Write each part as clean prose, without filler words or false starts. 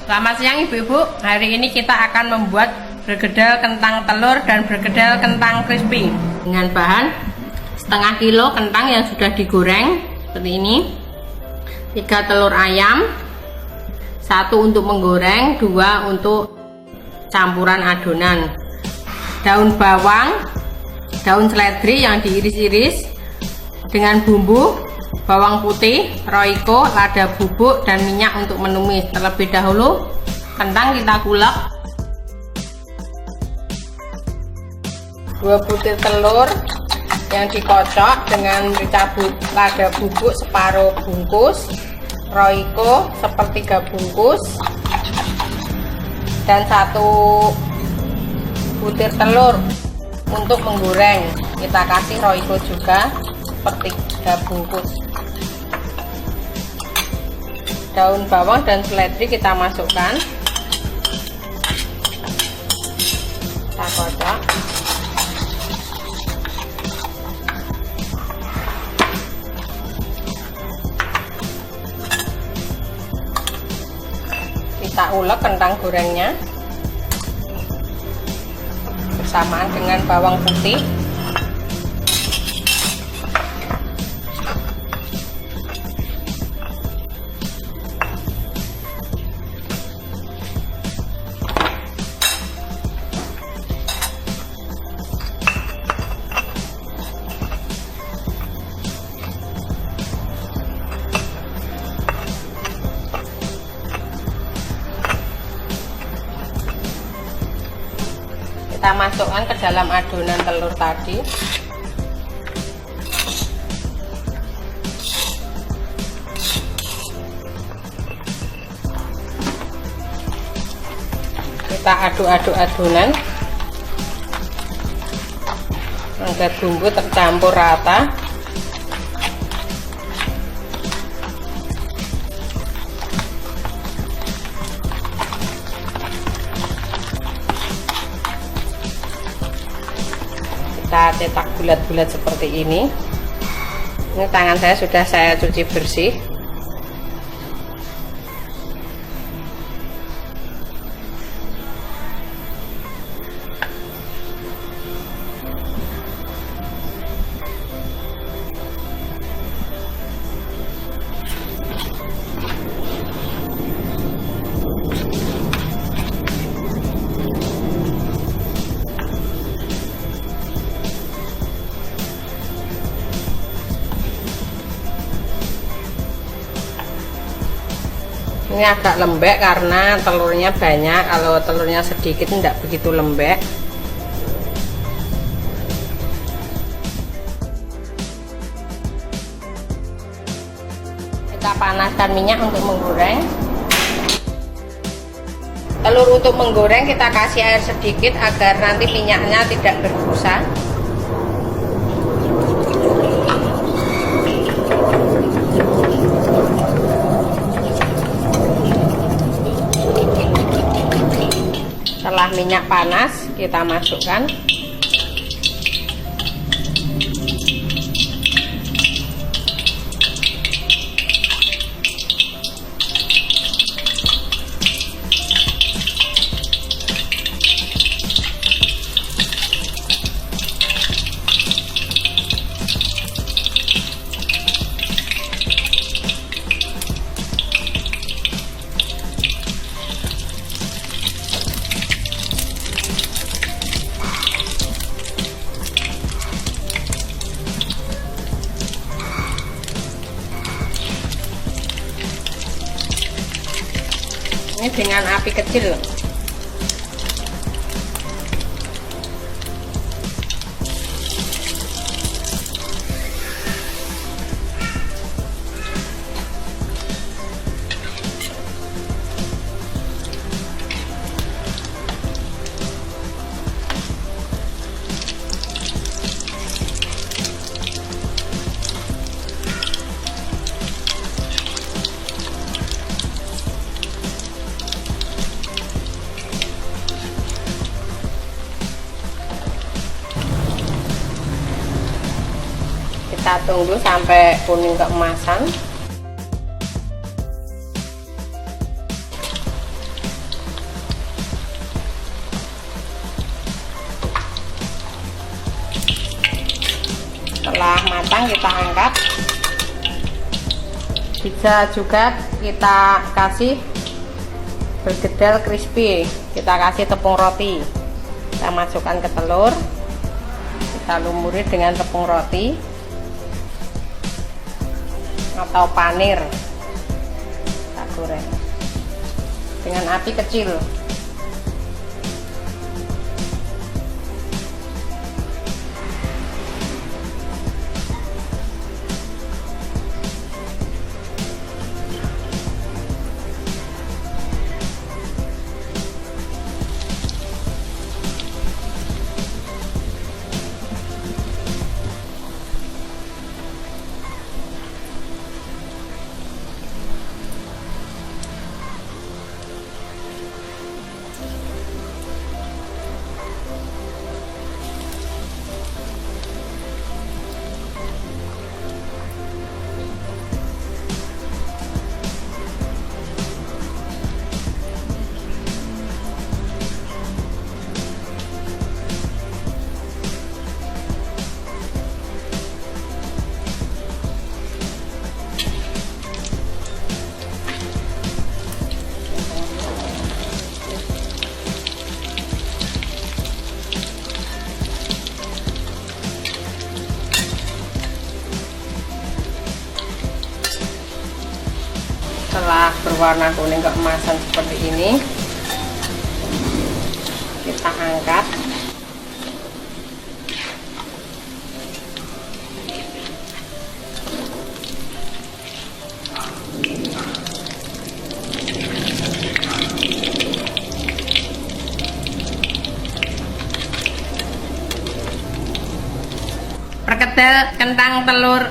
Selamat siang ibu-ibu. Hari ini kita akan membuat bergedel kentang telur dan bergedel kentang crispy dengan bahan setengah kilo kentang yang sudah digoreng seperti ini, 3 telur ayam, 1 untuk menggoreng, 2 untuk campuran adonan, daun bawang, daun seledri yang diiris-iris dengan bumbu bawang putih, roiko, lada bubuk, dan minyak untuk menumis. Terlebih dahulu kentang kita ulek, 2 butir telur yang dikocok dengan dicabut lada bubuk separuh bungkus, roiko sepertiga bungkus, dan 1 butir telur untuk menggoreng. Kita kasih roiko juga sepertiga bungkus. Daun bawang dan seledri kita masukkan, kita kocok. Kita ulek kentang gorengnya bersamaan dengan bawang putih. Kita masukkan ke dalam adonan telur tadi. Kita aduk-aduk adonan agar bumbu tercampur rata. Kita cetak bulat-bulat seperti ini. Ini tangan saya sudah saya cuci bersih. Ini agak lembek karena telurnya banyak. Kalau telurnya sedikit tidak begitu lembek. Kita panaskan minyak untuk menggoreng. Telur untuk menggoreng kita kasih air sedikit agar nanti minyaknya tidak berbusa. Setelah minyak panas, kita masukkan ini dengan api kecil. Kita tunggu sampai kuning keemasan. Setelah matang kita angkat. Bisa juga kita kasih bergedel crispy, kita kasih tepung roti, kita masukkan ke telur, kita lumuri dengan tepung roti atau panir, kita goreng dengan api kecil. Setelah berwarna kuning keemasan seperti ini, kita angkat. Perkedel kentang telur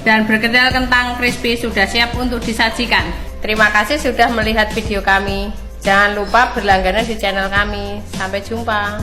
dan berkedel kentang crispy sudah siap untuk disajikan. Terima kasih sudah melihat video kami. Jangan lupa berlangganan di channel kami. Sampai jumpa.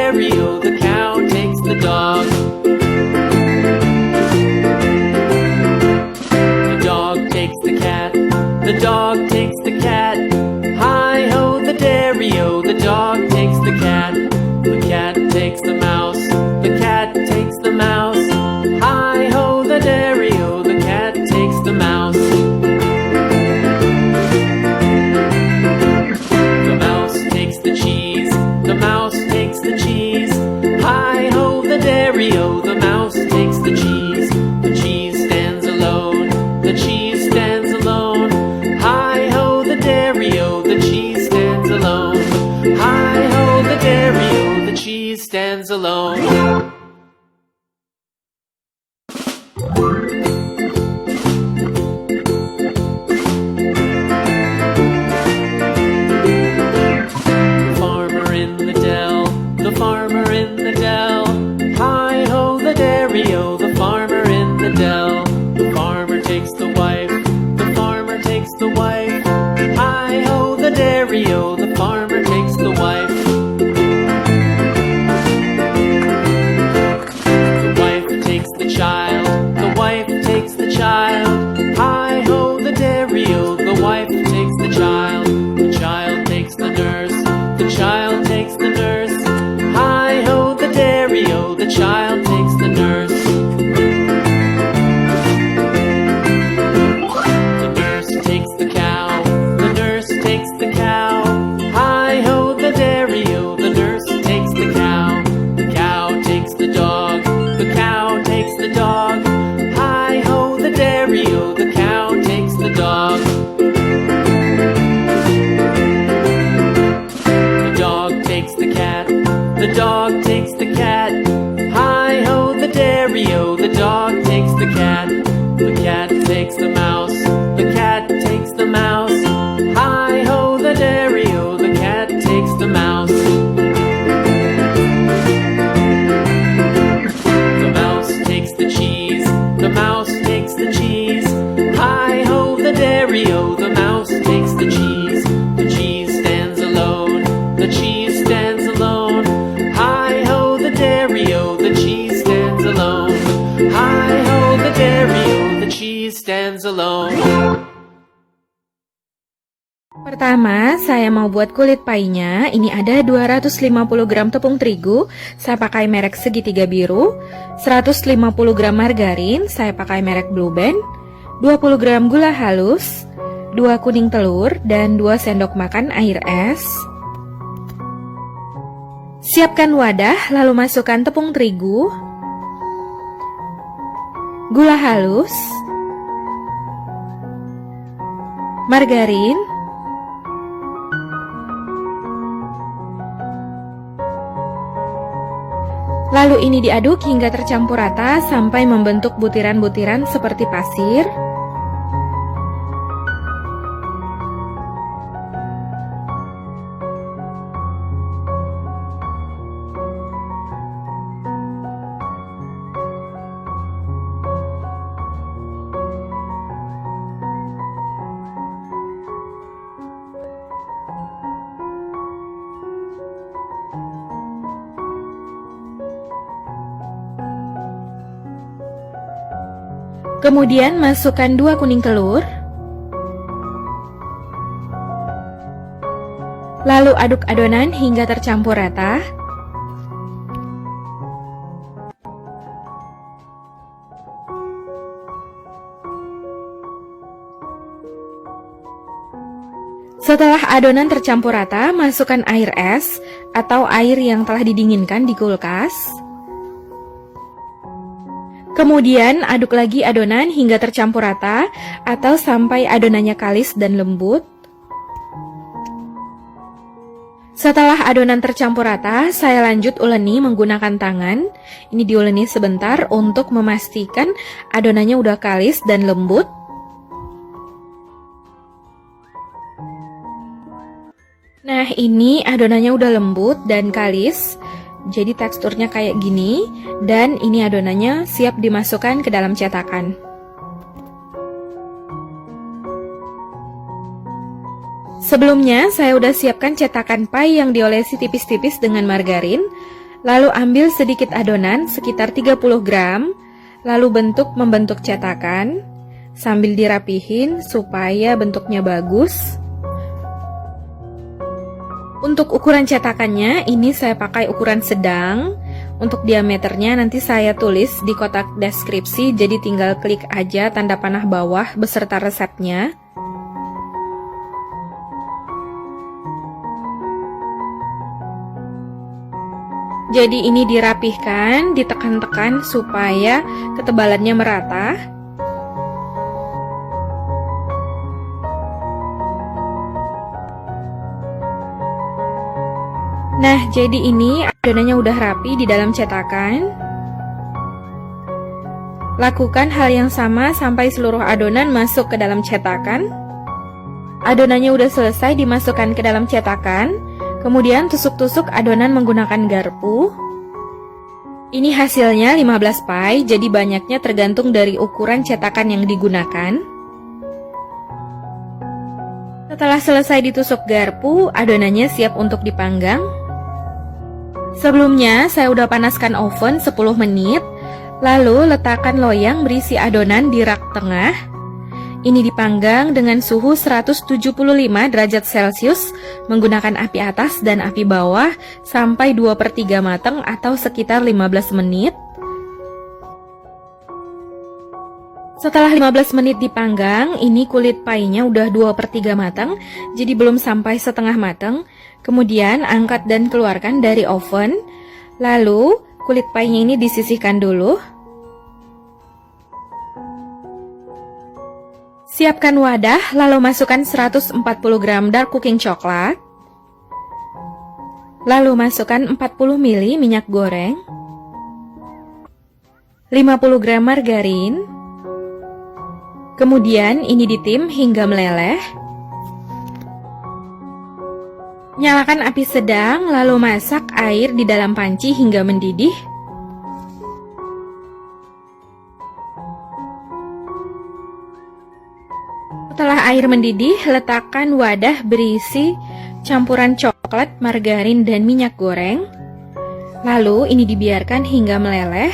dairy-o, the cow takes the dog. The dog takes the cat, the dog takes the cat. Hi-ho, the dairy-o, the dog takes the cat. The cat takes the mouse, the cat takes the mouse. Hi-ho, the dairy-o, the cat takes the mouse. The mouse takes the cheese, the mouse takes the cheese. Hi-ho, the dairy-o, the mouse takes the cheese. The cheese stands alone, the cheese stands alone. Hi-ho, the dairy-o, the cheese stands alone. Hi-ho, the dairy-o, the cheese stands alone. The farmer in the dell. Hi-ho, the dairy-o, the farmer in the dell. The farmer takes the wife, the farmer takes the wife. Hi-ho, the dairy-o, the farmer takes the wife. The wife takes the child, the wife takes the child. Hi-ho, the dairy-o, the wife takes the child. The child takes the nurse, the child takes the nurse. Hi-ho, the dairy-o, the child takes the nurse. The nurse takes the cow, the nurse takes the cow. Hi-ho, the dairy-o, the nurse takes the cow. The cow takes the dog, the cow takes the dog. Hi-ho, the dairy-o, the cow takes the dog. The dog takes the cat, the dog takes the cat. Hi-ho, the dairy-o, the dog takes the cat. The cat takes the mouse, the cat takes the mouse. Hi-ho, the dairy-o, the cat takes the mouse. The mouse takes the cheese, the mouse takes the cheese. Hi-ho, the dairy-o, the mouse takes the cheese. The cheese stands alone, the cheese stands alone. Hi-ho, the dairy-o, the cheese stands alone. Hi-ho, the dairy-o, the cheese stands alone. Pertama, saya mau buat kulit painya. Ini ada 250 gram tepung terigu, saya pakai merek segitiga biru. 150 gram margarin, saya pakai merek Blue Band. 20 gram gula halus, 2 kuning telur, dan 2 sendok makan air es. Siapkan wadah, lalu masukkan tepung terigu, gula halus, margarin, lalu ini diaduk hingga tercampur rata sampai membentuk butiran-butiran seperti pasir. Kemudian masukkan 2 kuning telur. Lalu aduk adonan hingga tercampur rata. Setelah adonan tercampur rata, masukkan air es atau air yang telah didinginkan di kulkas. Kemudian aduk lagi adonan hingga tercampur rata atau sampai adonannya kalis dan lembut. Setelah adonan tercampur rata, saya lanjut uleni menggunakan tangan. Ini diuleni sebentar untuk memastikan adonannya udah kalis dan lembut. Nah, ini adonannya udah lembut dan kalis. Jadi teksturnya kayak gini, dan ini adonannya siap dimasukkan ke dalam cetakan. Sebelumnya saya udah siapkan cetakan pai yang diolesi tipis-tipis dengan margarin. Lalu ambil sedikit adonan sekitar 30 gram, lalu membentuk cetakan sambil dirapihin supaya bentuknya bagus. Untuk ukuran cetakannya, ini saya pakai ukuran sedang. Untuk diameternya nanti saya tulis di kotak deskripsi, jadi tinggal klik aja tanda panah bawah beserta resepnya. Jadi ini dirapihkan, ditekan-tekan supaya ketebalannya merata. Nah, jadi ini adonannya udah rapi di dalam cetakan. Lakukan hal yang sama sampai seluruh adonan masuk ke dalam cetakan. Adonannya udah selesai dimasukkan ke dalam cetakan. Kemudian tusuk-tusuk adonan menggunakan garpu. Ini hasilnya 15 pie, jadi banyaknya tergantung dari ukuran cetakan yang digunakan. Setelah selesai ditusuk garpu, adonannya siap untuk dipanggang. Sebelumnya, saya udah panaskan oven 10 menit, lalu letakkan loyang berisi adonan di rak tengah. Ini dipanggang dengan suhu 175 derajat Celcius menggunakan api atas dan api bawah sampai 2/3 matang atau sekitar 15 menit. Setelah 15 menit dipanggang, ini kulit pie-nya udah 2/3 matang, jadi belum sampai setengah matang. Kemudian angkat dan keluarkan dari oven. Lalu kulit pie-nya ini disisihkan dulu. Siapkan wadah, lalu masukkan 140 gram dark cooking coklat. Lalu masukkan 40 ml minyak goreng, 50 gram margarin. Kemudian ini ditim hingga meleleh. Nyalakan api sedang, lalu masak air di dalam panci hingga mendidih. Setelah air mendidih, letakkan wadah berisi campuran coklat, margarin, dan minyak goreng. Lalu ini dibiarkan hingga meleleh.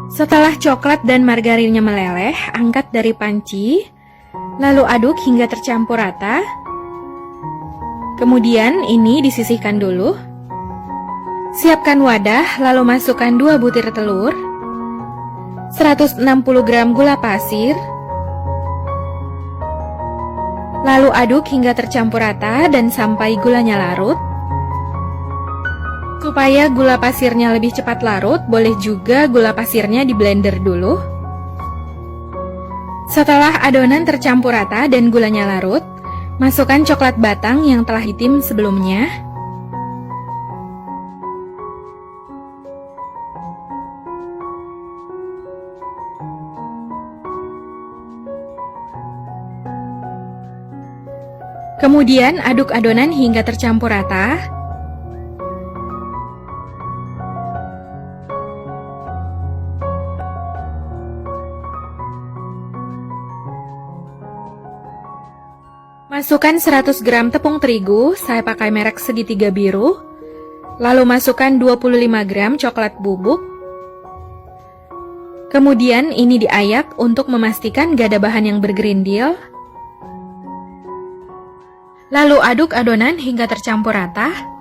Setelah coklat dan margarinnya meleleh, angkat dari panci, lalu aduk hingga tercampur rata. Kemudian ini disisihkan dulu. Siapkan wadah, lalu masukkan 2 butir telur, 160 gram gula pasir, lalu aduk hingga tercampur rata dan sampai gulanya larut. Supaya gula pasirnya lebih cepat larut, boleh juga gula pasirnya di blender dulu. Setelah adonan tercampur rata dan gulanya larut, masukkan coklat batang yang telah ditim sebelumnya. Kemudian aduk adonan hingga tercampur rata. Masukkan 100 gram tepung terigu, saya pakai merek segitiga biru. Lalu masukkan 25 gram coklat bubuk. Kemudian ini diayak untuk memastikan gak ada bahan yang bergerindil. Lalu aduk adonan hingga tercampur rata.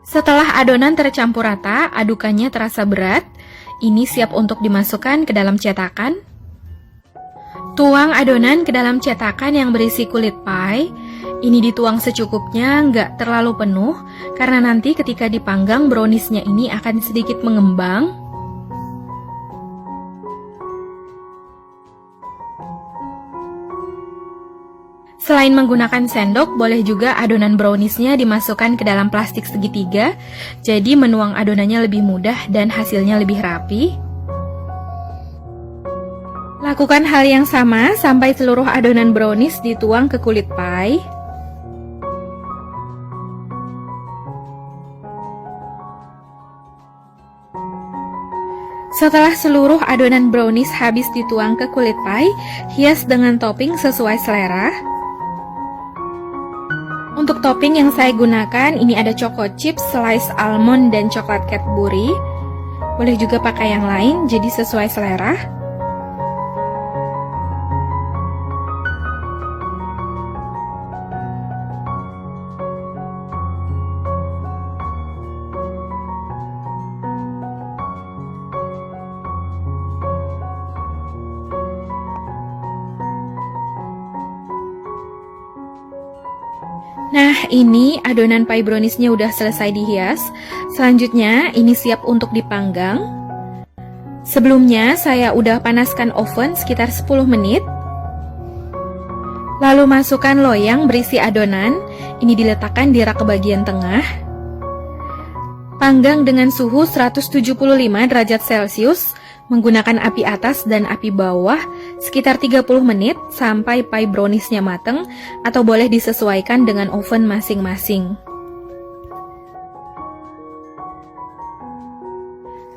Setelah adonan tercampur rata, adukannya terasa berat. Ini siap untuk dimasukkan ke dalam cetakan. Tuang adonan ke dalam cetakan yang berisi kulit pie. Ini dituang secukupnya, nggak terlalu penuh, karena nanti ketika dipanggang browniesnya ini akan sedikit mengembang. Selain menggunakan sendok, boleh juga adonan browniesnya dimasukkan ke dalam plastik segitiga, jadi menuang adonannya lebih mudah dan hasilnya lebih rapi. Lakukan hal yang sama sampai seluruh adonan brownies dituang ke kulit pie. Setelah seluruh adonan brownies habis dituang ke kulit pie, hias dengan topping sesuai selera. Untuk topping yang saya gunakan, ini ada choco chips, slice almond, dan coklat Cadbury. Boleh juga pakai yang lain, jadi sesuai selera. Nah, ini adonan pie browniesnya udah selesai dihias. Selanjutnya, ini siap untuk dipanggang. Sebelumnya, saya udah panaskan oven sekitar 10 menit. Lalu masukkan loyang berisi adonan. Ini diletakkan di rak bagian tengah. Panggang dengan suhu 175 derajat Celcius menggunakan api atas dan api bawah sekitar 30 menit sampai pie browniesnya mateng, atau boleh disesuaikan dengan oven masing-masing.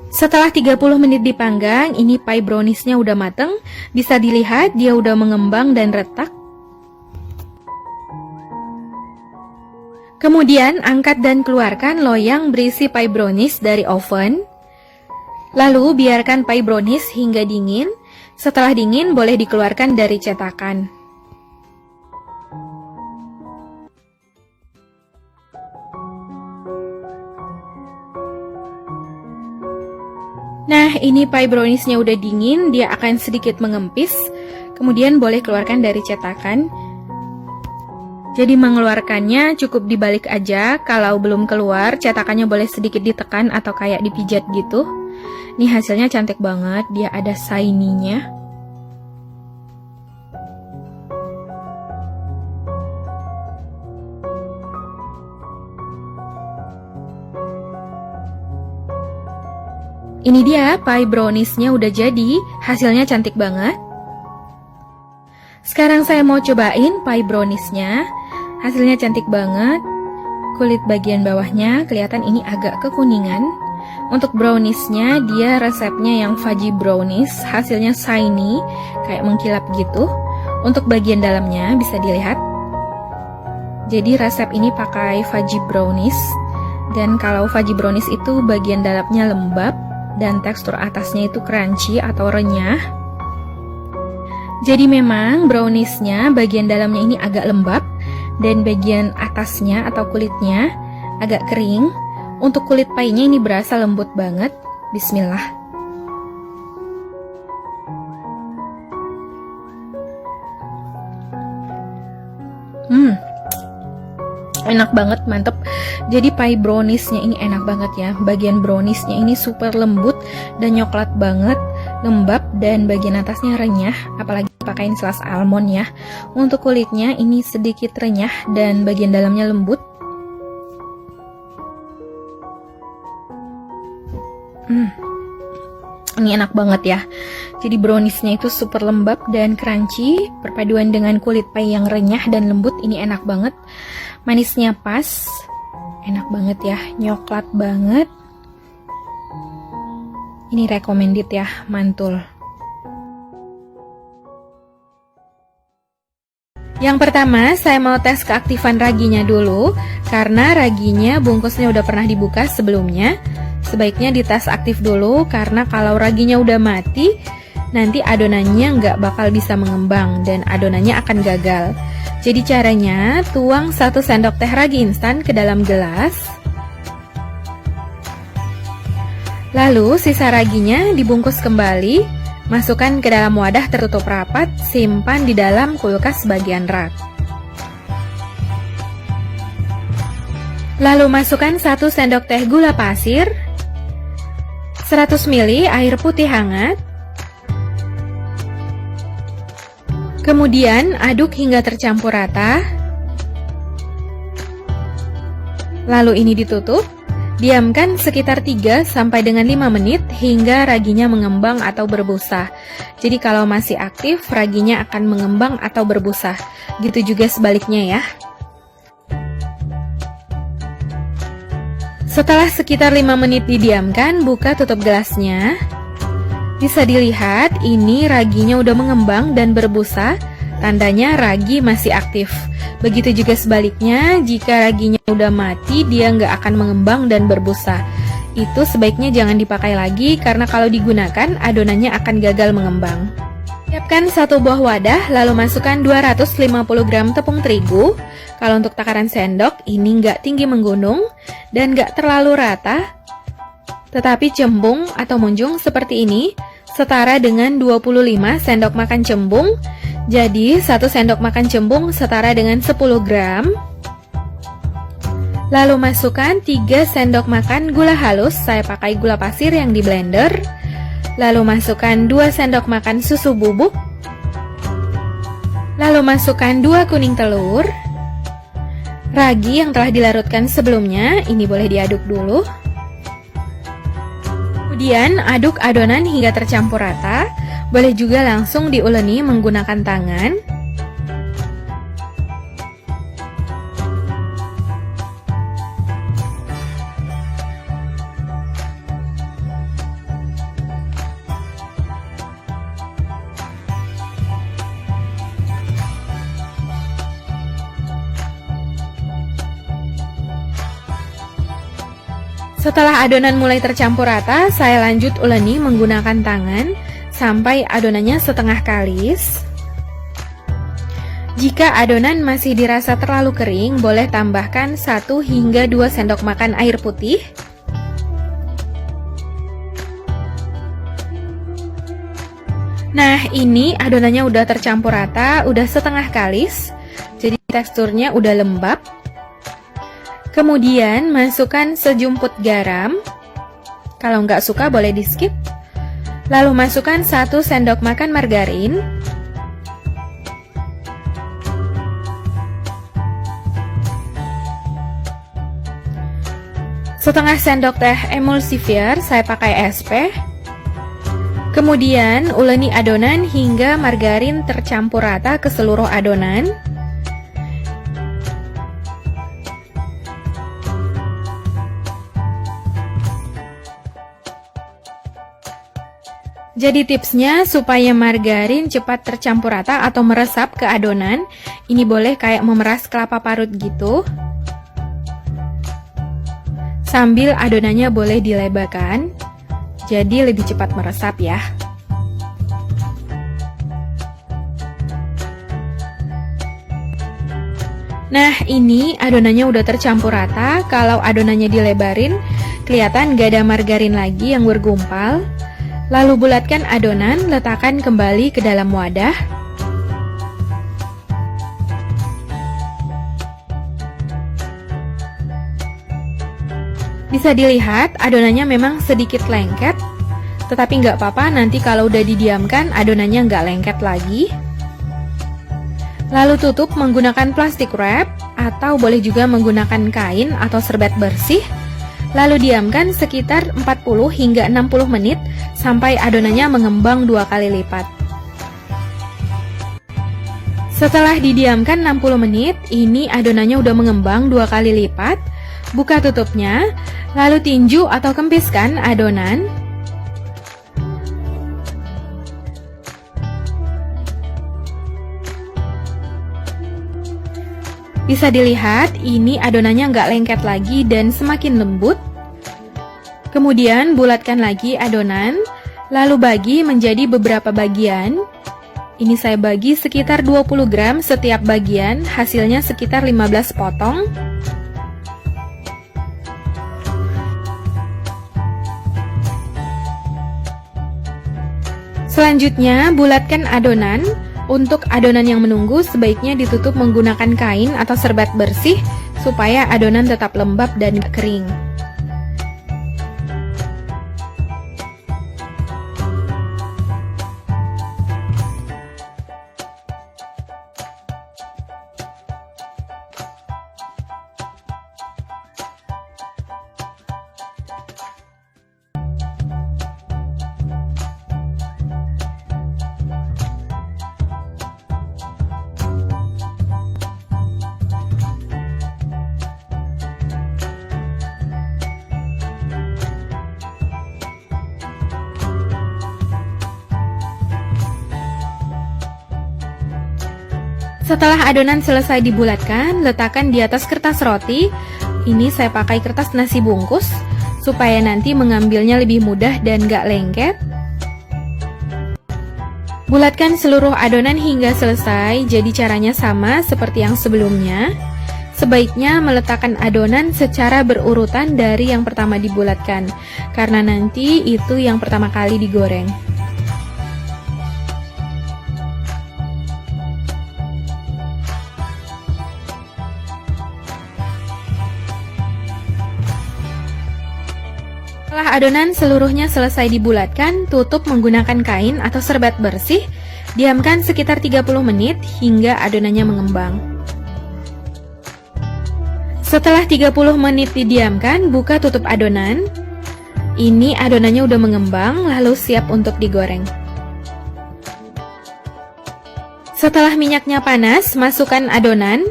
Setelah 30 menit dipanggang, ini pie browniesnya udah mateng. Bisa dilihat dia udah mengembang dan retak. Kemudian angkat dan keluarkan loyang berisi pie brownies dari oven. Lalu biarkan pie brownies hingga dingin. Setelah dingin boleh dikeluarkan dari cetakan. Nah, ini pie browniesnya udah dingin, dia akan sedikit mengempis. Kemudian boleh keluarkan dari cetakan. Jadi mengeluarkannya cukup dibalik aja. Kalau belum keluar, cetakannya boleh sedikit ditekan atau kayak dipijat gitu. Ini hasilnya cantik banget, dia ada shiny-nya. Ini dia pie browniesnya udah jadi, hasilnya cantik banget. Sekarang saya mau cobain pie browniesnya. Hasilnya cantik banget. Kulit bagian bawahnya kelihatan ini agak kekuningan. Untuk browniesnya, dia resepnya yang fudgy brownies, hasilnya shiny, kayak mengkilap gitu. Untuk bagian dalamnya bisa dilihat. Jadi resep ini pakai fudgy brownies. Dan kalau fudgy brownies itu bagian dalamnya lembab, dan tekstur atasnya itu crunchy atau renyah. Jadi memang browniesnya bagian dalamnya ini agak lembab, dan bagian atasnya atau kulitnya agak kering. Untuk kulit pie-nya ini berasa lembut banget. Bismillah. Enak banget, mantep. Jadi pie browniesnya ini enak banget ya. Bagian browniesnya ini super lembut dan coklat banget, lembab, dan bagian atasnya renyah. Apalagi pakaiin slice almond ya. Untuk kulitnya ini sedikit renyah dan bagian dalamnya lembut. Ini enak banget ya. Jadi browniesnya itu super lembab dan crunchy, perpaduan dengan kulit pie yang renyah dan lembut. Ini enak banget. Manisnya pas, enak banget ya, nyoklat banget. Ini recommended ya, mantul. Yang pertama, saya mau tes keaktifan raginya dulu. Karena raginya bungkusnya udah pernah dibuka sebelumnya. Sebaiknya dites aktif dulu, karena kalau raginya udah mati, nanti adonannya nggak bakal bisa mengembang dan adonannya akan gagal. Jadi caranya, tuang 1 sendok teh ragi instan ke dalam gelas. Lalu sisa raginya dibungkus kembali, masukkan ke dalam wadah tertutup rapat, simpan di dalam kulkas bagian rak. Lalu masukkan 1 sendok teh gula pasir, 100 ml air putih hangat. Kemudian aduk hingga tercampur rata. Lalu ini ditutup. Diamkan sekitar 3 sampai dengan 5 menit hingga raginya mengembang atau berbusa. Jadi kalau masih aktif, raginya akan mengembang atau berbusa. Gitu juga sebaliknya ya. Setelah sekitar 5 menit didiamkan, buka tutup gelasnya. Bisa dilihat, ini raginya udah mengembang dan berbusa, tandanya ragi masih aktif. Begitu juga sebaliknya, jika raginya udah mati, dia nggak akan mengembang dan berbusa. Itu sebaiknya jangan dipakai lagi, karena kalau digunakan, adonannya akan gagal mengembang. Siapkan satu buah wadah, lalu masukkan 250 gram tepung terigu. Kalau untuk takaran sendok, ini nggak tinggi menggunung dan nggak terlalu rata, tetapi cembung atau munjung seperti ini, setara dengan 25 sendok makan cembung. Jadi 1 sendok makan cembung setara dengan 10 gram. Lalu masukkan 3 sendok makan gula halus, saya pakai gula pasir yang di blender. Lalu masukkan 2 sendok makan susu bubuk. Lalu masukkan 2 kuning telur. Ragi yang telah dilarutkan sebelumnya, ini boleh diaduk dulu. Kemudian aduk adonan hingga tercampur rata. Boleh juga langsung diuleni menggunakan tangan. Setelah adonan mulai tercampur rata, saya lanjut uleni menggunakan tangan sampai adonannya setengah kalis. Jika adonan masih dirasa terlalu kering, boleh tambahkan 1 hingga 2 sendok makan air putih. Nah, ini adonannya udah tercampur rata, udah setengah kalis. Jadi teksturnya udah lembab. Kemudian masukkan sejumput garam. Kalau nggak suka boleh di skip. Lalu masukkan 1 sendok makan margarin. Setengah sendok teh emulsifier, saya pakai SP. Kemudian uleni adonan hingga margarin tercampur rata ke seluruh adonan. Jadi tipsnya supaya margarin cepat tercampur rata atau meresap ke adonan, ini boleh kayak memeras kelapa parut gitu. Sambil adonannya boleh dilebarkan, jadi lebih cepat meresap ya. Nah, ini adonannya udah tercampur rata. Kalau adonannya dilebarin, kelihatan gak ada margarin lagi yang bergumpal. Lalu bulatkan adonan, letakkan kembali ke dalam wadah. Bisa dilihat adonannya memang sedikit lengket, tetapi nggak apa-apa, nanti kalau udah didiamkan adonannya nggak lengket lagi. Lalu tutup menggunakan plastik wrap, atau boleh juga menggunakan kain atau serbet bersih. Lalu diamkan sekitar 40 hingga 60 menit sampai adonannya mengembang 2 kali lipat. Setelah didiamkan 60 menit, ini adonannya udah mengembang 2 kali lipat. Buka tutupnya, lalu tinju atau kempiskan adonan. Bisa dilihat, ini adonannya nggak lengket lagi dan semakin lembut. Kemudian bulatkan lagi adonan, lalu bagi menjadi beberapa bagian. Ini saya bagi sekitar 20 gram setiap bagian, hasilnya sekitar 15 potong. Selanjutnya, bulatkan adonan. Untuk adonan yang menunggu, sebaiknya ditutup menggunakan kain atau serbet bersih supaya adonan tetap lembab dan kering. Setelah adonan selesai dibulatkan, letakkan di atas kertas roti. Ini saya pakai kertas nasi bungkus, supaya nanti mengambilnya lebih mudah dan gak lengket. Bulatkan seluruh adonan hingga selesai, jadi caranya sama seperti yang sebelumnya. Sebaiknya meletakkan adonan secara berurutan dari yang pertama dibulatkan, karena nanti itu yang pertama kali digoreng. Setelah adonan seluruhnya selesai dibulatkan, tutup menggunakan kain atau serbet bersih. Diamkan sekitar 30 menit hingga adonannya mengembang. Setelah 30 menit didiamkan, buka tutup adonan. Ini adonannya udah mengembang, lalu siap untuk digoreng. Setelah minyaknya panas, masukkan adonan.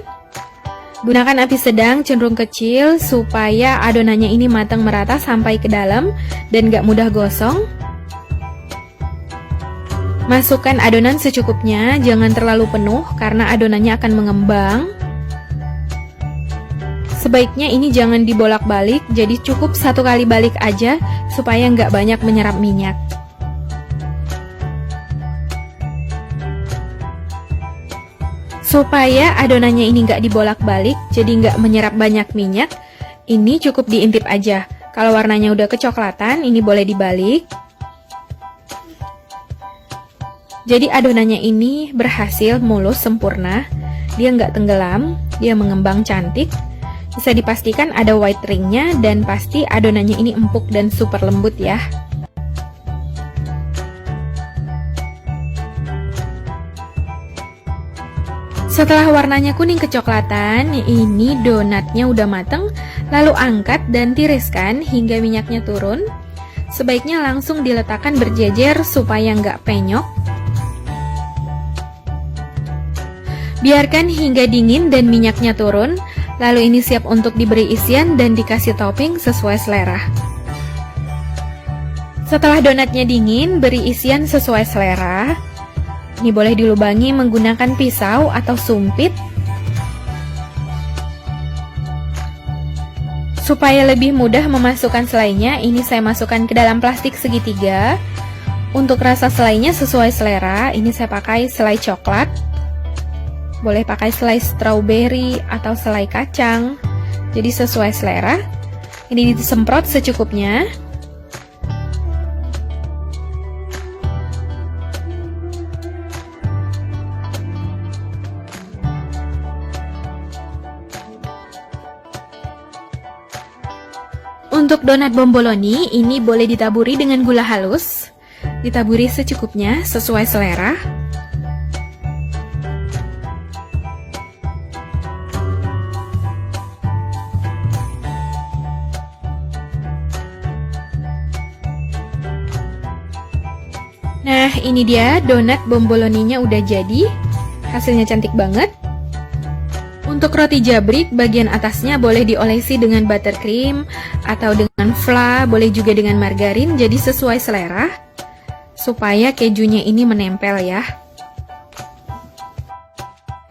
Gunakan api sedang cenderung kecil supaya adonannya ini matang merata sampai ke dalam dan gak mudah gosong. Masukkan adonan secukupnya, jangan terlalu penuh karena adonannya akan mengembang. Sebaiknya ini jangan dibolak-balik, jadi cukup satu kali balik aja supaya nggak banyak menyerap minyak. Supaya adonannya ini nggak dibolak-balik, jadi nggak menyerap banyak minyak, ini cukup diintip aja. Kalau warnanya udah kecoklatan, ini boleh dibalik. Jadi adonannya ini berhasil mulus sempurna, dia nggak tenggelam, dia mengembang cantik. Bisa dipastikan ada white ringnya dan pasti adonannya ini empuk dan super lembut ya. Setelah warnanya kuning kecoklatan, ini donatnya udah mateng, lalu angkat dan tiriskan hingga minyaknya turun. Sebaiknya langsung diletakkan berjejer supaya nggak penyok. Biarkan hingga dingin dan minyaknya turun, lalu ini siap untuk diberi isian dan dikasih topping sesuai selera. Setelah donatnya dingin, beri isian sesuai selera. Ini boleh dilubangi menggunakan pisau atau sumpit. Supaya lebih mudah memasukkan selainya, ini saya masukkan ke dalam plastik segitiga. Untuk rasa selainya sesuai selera, ini saya pakai selai coklat. Boleh pakai selai strawberry atau selai kacang. Jadi sesuai selera. Ini disemprot secukupnya. Untuk donat bomboloni, ini boleh ditaburi dengan gula halus. Ditaburi secukupnya, sesuai selera. Nah, ini dia donat bomboloninya udah jadi. Hasilnya cantik banget. Untuk roti jabrik, bagian atasnya boleh diolesi dengan buttercream atau dengan fla, boleh juga dengan margarin, jadi sesuai selera. Supaya kejunya ini menempel ya.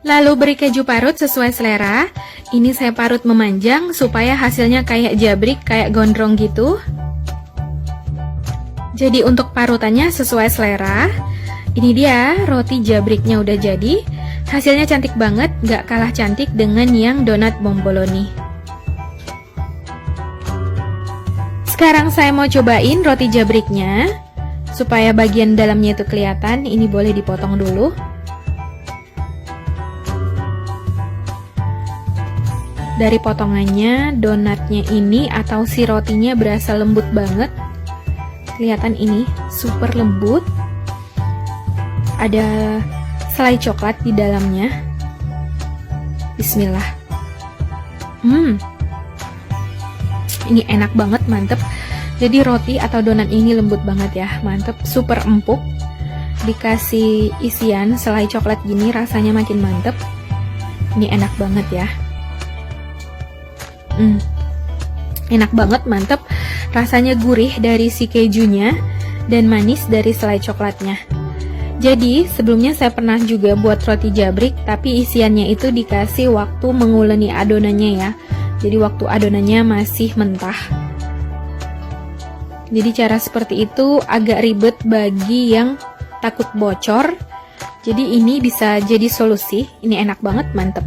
Lalu beri keju parut sesuai selera. Ini saya parut memanjang supaya hasilnya kayak jabrik, kayak gondrong gitu. Jadi untuk parutannya sesuai selera. Ini dia roti jabriknya udah jadi. Hasilnya cantik banget, gak kalah cantik dengan yang donat bomboloni. Sekarang saya mau cobain roti jabriknya. Supaya bagian dalamnya itu kelihatan, ini boleh dipotong dulu. Dari potongannya, donatnya ini atau si rotinya berasa lembut banget. Kelihatan ini super lembut. Ada selai coklat di dalamnya. Bismillah. Ini enak banget, mantep. Jadi roti atau donat ini lembut banget ya, mantep, super empuk. Dikasih isian selai coklat gini rasanya makin mantep. Ini enak banget ya. Enak banget, mantep. Rasanya gurih dari si kejunya dan manis dari selai coklatnya. Jadi, sebelumnya saya pernah juga buat roti jabrik, tapi isiannya itu dikasih waktu menguleni adonannya ya. Jadi waktu adonannya masih mentah. Jadi cara seperti itu agak ribet bagi yang takut bocor. Jadi ini bisa jadi solusi. Ini enak banget, mantep.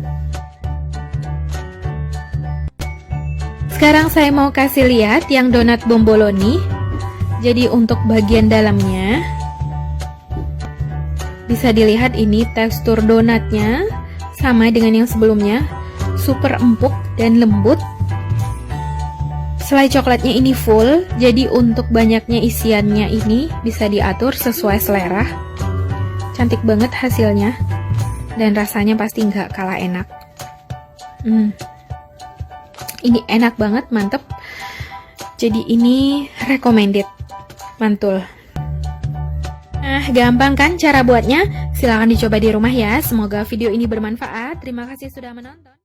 Sekarang saya mau kasih lihat yang donat bomboloni. Jadi untuk bagian dalamnya bisa dilihat ini tekstur donatnya sama dengan yang sebelumnya, super empuk dan lembut. Selai coklatnya ini full, jadi untuk banyaknya isiannya ini bisa diatur sesuai selera. Cantik banget hasilnya, dan rasanya pasti nggak kalah enak. Ini enak banget, mantep. Jadi ini recommended, mantul. Nah, gampang kan cara buatnya? Silahkan dicoba di rumah ya. Semoga video ini bermanfaat. Terima kasih sudah menonton.